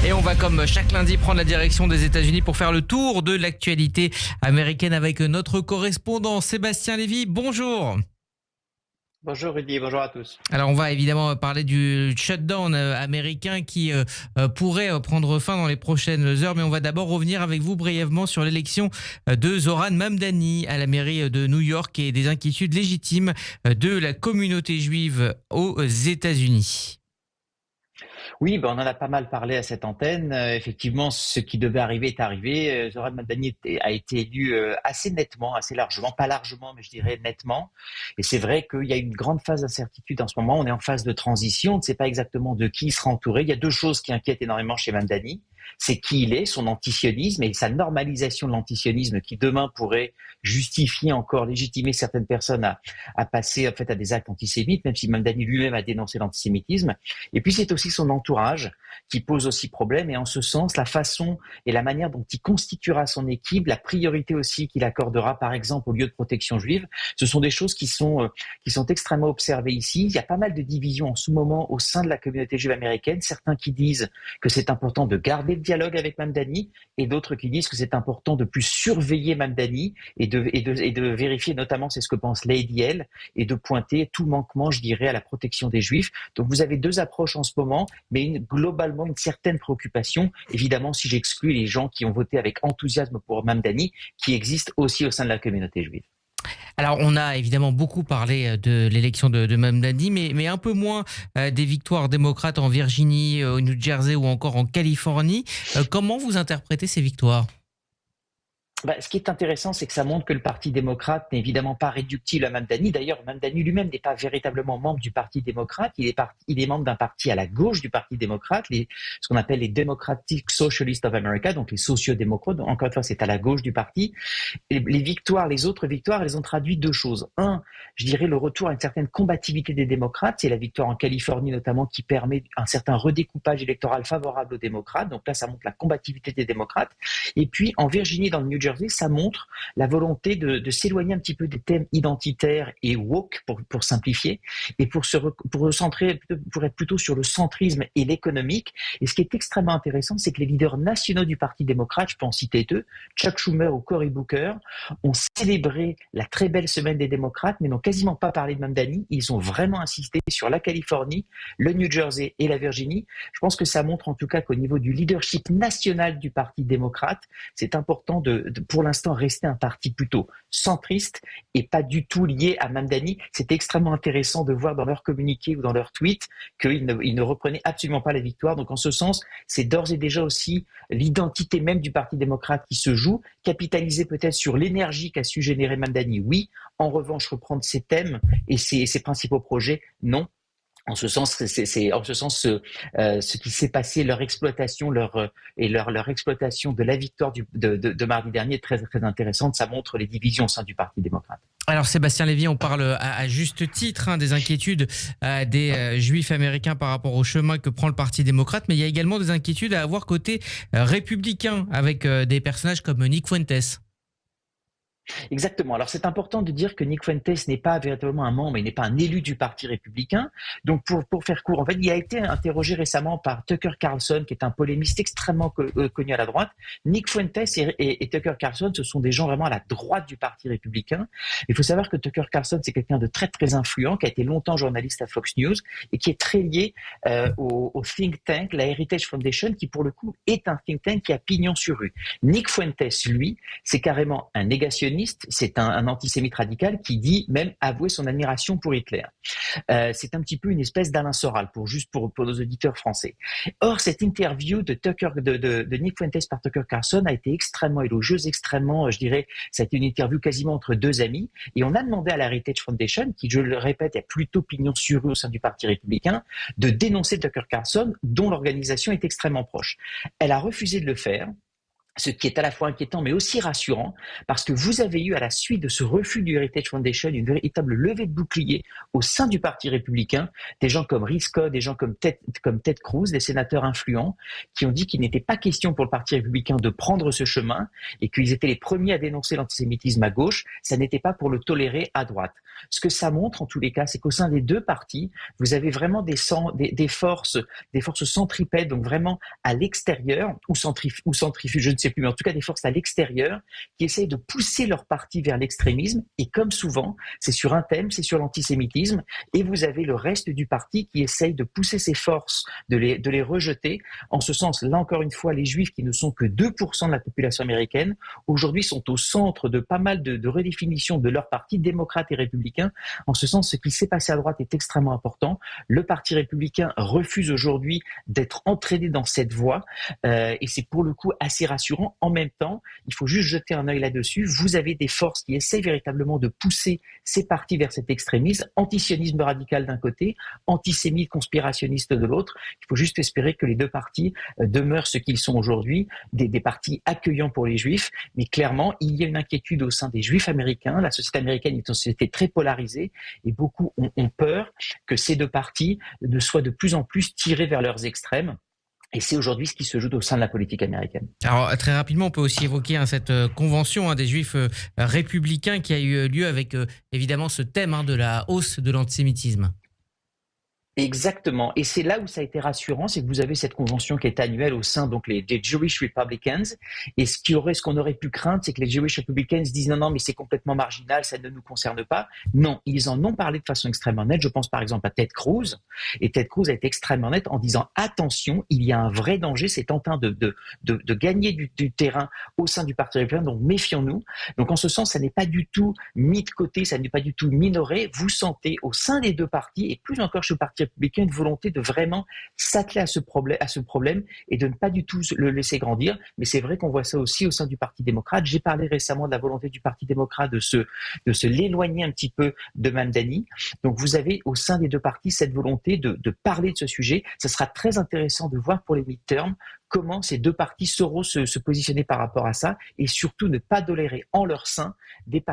Et on va comme chaque lundi prendre la direction des États-Unis pour faire le tour de l'actualité américaine avec notre correspondant Sébastien Lévy. Bonjour. Bonjour Rudy, bonjour à tous. Alors on va évidemment parler du shutdown américain qui pourrait prendre fin dans les prochaines heures, mais on va d'abord revenir avec vous brièvement sur l'élection de Zohran Mamdani à la mairie de New York et des inquiétudes légitimes de la communauté juive aux États-Unis. Oui, on en a pas mal parlé à cette antenne. Effectivement, ce qui devait arriver est arrivé. Zohran Mamdani a été élu assez nettement, assez largement, pas largement, mais je dirais nettement. Et c'est vrai qu'il y a une grande phase d'incertitude en ce moment. On est en phase de transition. On ne sait pas exactement de qui il sera entouré. Il y a deux choses qui inquiètent énormément chez Mamdani. C'est qui il est, son antisionisme et sa normalisation de l'antisionisme qui demain pourrait justifier encore, légitimer certaines personnes à passer en fait à des actes antisémites, même si Mamdani lui-même a dénoncé l'antisémitisme. Et puis c'est aussi son entourage qui pose aussi problème, et en ce sens, la façon et la manière dont il constituera son équipe, la priorité aussi qu'il accordera par exemple aux lieux de protection juive, ce sont des choses qui sont extrêmement observées ici. Il y a pas mal de divisions en ce moment au sein de la communauté juive américaine, certains qui disent que c'est important de garder le dialogue avec Mamdani, et d'autres qui disent que c'est important de plus surveiller Mamdani et de vérifier, notamment c'est ce que pense l'ADL, et de pointer tout manquement, je dirais, à la protection des Juifs. Donc vous avez deux approches en ce moment, mais globalement une certaine préoccupation, évidemment si j'exclus les gens qui ont voté avec enthousiasme pour Mamdani, qui existent aussi au sein de la communauté juive. Alors, on a évidemment beaucoup parlé de l'élection de Mamdani, mais un peu moins des victoires démocrates en Virginie, au New Jersey ou encore en Californie. Comment vous interprétez ces victoires ? Ce qui est intéressant, c'est que ça montre que le Parti démocrate n'est évidemment pas réductible à Mamdani. D'ailleurs, Mamdani lui-même n'est pas véritablement membre du Parti démocrate. Il est membre d'un parti à la gauche du Parti démocrate, ce qu'on appelle les Democratic Socialists of America, donc les sociodémocrates. Encore une fois, c'est à la gauche du parti. Et les autres victoires, elles ont traduit deux choses. Un, je dirais le retour à une certaine combativité des démocrates. C'est la victoire en Californie notamment qui permet un certain redécoupage électoral favorable aux démocrates. Donc là, ça montre la combativité des démocrates. Et puis, en Virginie, dans le New Jersey, ça montre la volonté de s'éloigner un petit peu des thèmes identitaires et woke, pour simplifier, et pour recentrer, pour être plutôt sur le centrisme et l'économique. Et ce qui est extrêmement intéressant, c'est que les leaders nationaux du Parti démocrate, je peux en citer deux, Chuck Schumer ou Cory Booker, ont célébré la très belle semaine des démocrates, mais n'ont quasiment pas parlé de Mamdani. Ils ont vraiment insisté sur la Californie, le New Jersey et la Virginie. Je pense que ça montre en tout cas qu'au niveau du leadership national du Parti démocrate, c'est important pour l'instant rester un parti plutôt centriste et pas du tout lié à Mamdani. C'était extrêmement intéressant de voir dans leur communiqué ou dans leur tweet qu'ils ne reprenaient absolument pas la victoire. Donc en ce sens, c'est d'ores et déjà aussi l'identité même du Parti démocrate qui se joue, capitaliser peut-être sur l'énergie qu'a su générer Mamdani, oui. En revanche, reprendre ses thèmes et ses principaux projets, non. En ce sens, ce qui s'est passé, leur exploitation, leur exploitation de la victoire de mardi dernier est très très intéressante. Ça montre les divisions au sein du Parti démocrate. Alors Sébastien Lévy, on parle à juste titre des inquiétudes des Juifs américains par rapport au chemin que prend le Parti démocrate, mais il y a également des inquiétudes à avoir côté républicain avec des personnages comme Nick Fuentes. Exactement. Alors c'est important de dire que Nick Fuentes n'est pas véritablement un membre, il n'est pas un élu du Parti républicain. Donc pour faire court, en fait, il a été interrogé récemment par Tucker Carlson, qui est un polémiste extrêmement connu à la droite. Nick Fuentes et Tucker Carlson, ce sont des gens vraiment à la droite du Parti républicain. Il faut savoir que Tucker Carlson, c'est quelqu'un de très très influent, qui a été longtemps journaliste à Fox News et qui est très lié au think tank, la Heritage Foundation, qui pour le coup est un think tank qui a pignon sur rue. Nick Fuentes, lui, c'est carrément un négationniste. C'est un antisémite radical qui dit même avouer son admiration pour Hitler. C'est un petit peu une espèce d'Alain Soral pour nos auditeurs français. Or, cette interview de Nick Fuentes par Tucker Carlson a été extrêmement élogieuse, extrêmement, je dirais, ça a été une interview quasiment entre deux amis. Et on a demandé à la Heritage Foundation, qui, je le répète, est plutôt pignon sur rue au sein du Parti républicain, de dénoncer Tucker Carlson, dont l'organisation est extrêmement proche. Elle a refusé de le faire. Ce qui est à la fois inquiétant mais aussi rassurant, parce que vous avez eu à la suite de ce refus du Heritage Foundation une véritable levée de bouclier au sein du Parti républicain, des gens comme Rick Scott, des gens comme Ted Cruz, des sénateurs influents, qui ont dit qu'il n'était pas question pour le Parti républicain de prendre ce chemin et qu'ils étaient les premiers à dénoncer l'antisémitisme à gauche, ça n'était pas pour le tolérer à droite. Ce que ça montre en tous les cas, c'est qu'au sein des deux partis, vous avez vraiment des forces centripètes, donc vraiment à l'extérieur, ou centrifuges, je ne sais plus, mais en tout cas des forces à l'extérieur qui essayent de pousser leur parti vers l'extrémisme. Et comme souvent, c'est sur un thème, c'est sur l'antisémitisme. Et vous avez le reste du parti qui essaye de pousser ces forces, de les rejeter. En ce sens, là encore une fois, les Juifs qui ne sont que 2% de la population américaine, aujourd'hui sont au centre de pas mal de redéfinitions de leur parti, démocrate et républicain. En ce sens, ce qui s'est passé à droite est extrêmement important. Le Parti républicain refuse aujourd'hui d'être entraîné dans cette voie. Et c'est pour le coup assez rassurant. En même temps, il faut juste jeter un œil là-dessus. Vous avez des forces qui essaient véritablement de pousser ces partis vers cet extrémisme, antisionisme radical d'un côté, antisémite conspirationniste de l'autre. Il faut juste espérer que les deux partis demeurent ce qu'ils sont aujourd'hui, des partis accueillants pour les Juifs. Mais clairement, il y a une inquiétude au sein des Juifs américains. La société américaine est une société très polarisée et beaucoup ont peur que ces deux partis ne soient de plus en plus tirés vers leurs extrêmes. Et c'est aujourd'hui ce qui se joue au sein de la politique américaine. Alors très rapidement, on peut aussi évoquer cette convention des Juifs républicains qui a eu lieu avec évidemment ce thème de la hausse de l'antisémitisme. Exactement. Et c'est là où ça a été rassurant, c'est que vous avez cette convention qui est annuelle au sein donc des Jewish Republicans. Et ce qu'on aurait pu craindre, c'est que les Jewish Republicans disent non, mais c'est complètement marginal, ça ne nous concerne pas. Non, ils en ont parlé de façon extrêmement nette. Je pense par exemple à Ted Cruz. Et Ted Cruz a été extrêmement net en disant attention, il y a un vrai danger, c'est en train de gagner du terrain au sein du Parti républicain, donc méfions-nous. Donc en ce sens, ça n'est pas du tout mis de côté, ça n'est pas du tout minoré. Vous sentez au sein des deux partis, et plus encore chez le Parti républicain, une volonté de vraiment s'atteler à ce problème et de ne pas du tout le laisser grandir. Mais c'est vrai qu'on voit ça aussi au sein du Parti démocrate. J'ai parlé récemment de la volonté du Parti démocrate de se l'éloigner un petit peu de Mamdani. Donc vous avez au sein des deux partis cette volonté de parler de ce sujet. Ça sera très intéressant de voir pour les midterms comment ces deux partis sauront se positionner par rapport à ça et surtout ne pas tolérer en leur sein des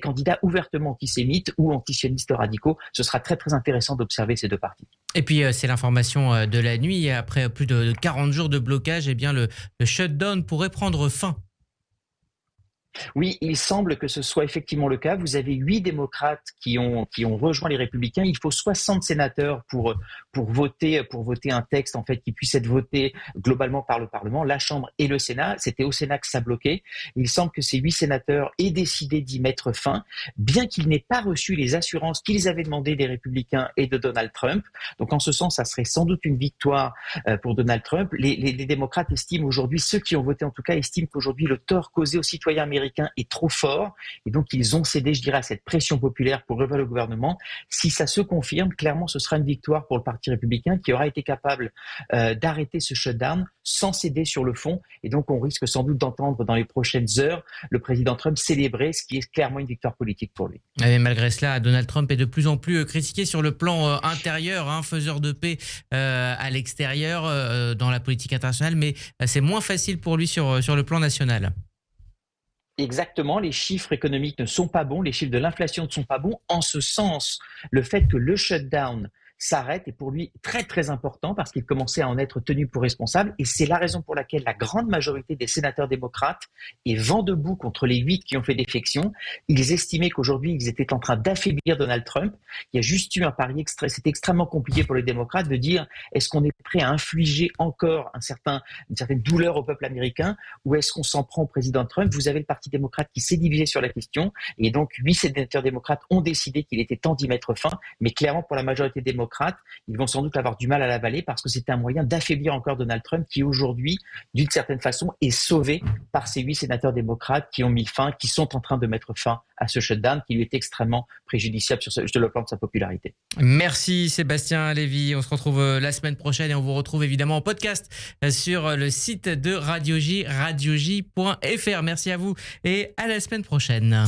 candidats ouvertement antisémites ou antisionistes radicaux. Ce sera très très intéressant d'observer ces deux partis. Et puis c'est l'information de la nuit. Après plus de 40 jours de blocage, eh bien le shutdown pourrait prendre fin. Oui, il semble que ce soit effectivement le cas. Vous avez 8 démocrates qui ont rejoint les républicains. Il faut 60 sénateurs pour voter un texte en fait qui puisse être voté globalement par le Parlement, la Chambre et le Sénat. C'était au Sénat que ça bloquait. Il semble que ces 8 sénateurs aient décidé d'y mettre fin, bien qu'ils n'aient pas reçu les assurances qu'ils avaient demandées des républicains et de Donald Trump. Donc en ce sens, ça serait sans doute une victoire pour Donald Trump. Les démocrates estiment aujourd'hui, ceux qui ont voté en tout cas, estiment qu'aujourd'hui le tort causé aux citoyens américains est trop fort et donc ils ont cédé, je dirais, à cette pression populaire pour revoir le gouvernement. Si ça se confirme, clairement ce sera une victoire pour le Parti républicain qui aura été capable d'arrêter ce shutdown sans céder sur le fond et donc on risque sans doute d'entendre dans les prochaines heures le président Trump célébrer ce qui est clairement une victoire politique pour lui. Et malgré cela, Donald Trump est de plus en plus critiqué sur le plan intérieur, faiseur de paix à l'extérieur dans la politique internationale, mais c'est moins facile pour lui sur le plan national. Exactement, les chiffres économiques ne sont pas bons, les chiffres de l'inflation ne sont pas bons. En ce sens, le fait que le shutdown s'arrête est pour lui très très important parce qu'il commençait à en être tenu pour responsable et c'est la raison pour laquelle la grande majorité des sénateurs démocrates est vent debout contre les 8 qui ont fait défection. Ils estimaient qu'aujourd'hui ils étaient en train d'affaiblir Donald Trump. Il y a juste eu un pari c'était extrêmement compliqué pour les démocrates de dire est-ce qu'on est prêt à infliger encore une certaine douleur au peuple américain ou est-ce qu'on s'en prend au président Trump. Vous avez le Parti démocrate qui s'est divisé sur la question et donc 8 sénateurs démocrates ont décidé qu'il était temps d'y mettre fin, mais clairement pour la majorité démocrate, ils vont sans doute avoir du mal à l'avaler parce que c'était un moyen d'affaiblir encore Donald Trump qui aujourd'hui, d'une certaine façon, est sauvé par ces 8 sénateurs démocrates qui ont mis fin, qui sont en train de mettre fin à ce shutdown qui lui est extrêmement préjudiciable sur le plan de sa popularité. Merci Sébastien Lévy. On se retrouve la semaine prochaine et on vous retrouve évidemment en podcast sur le site de Radio J, radioj.fr. Merci à vous et à la semaine prochaine.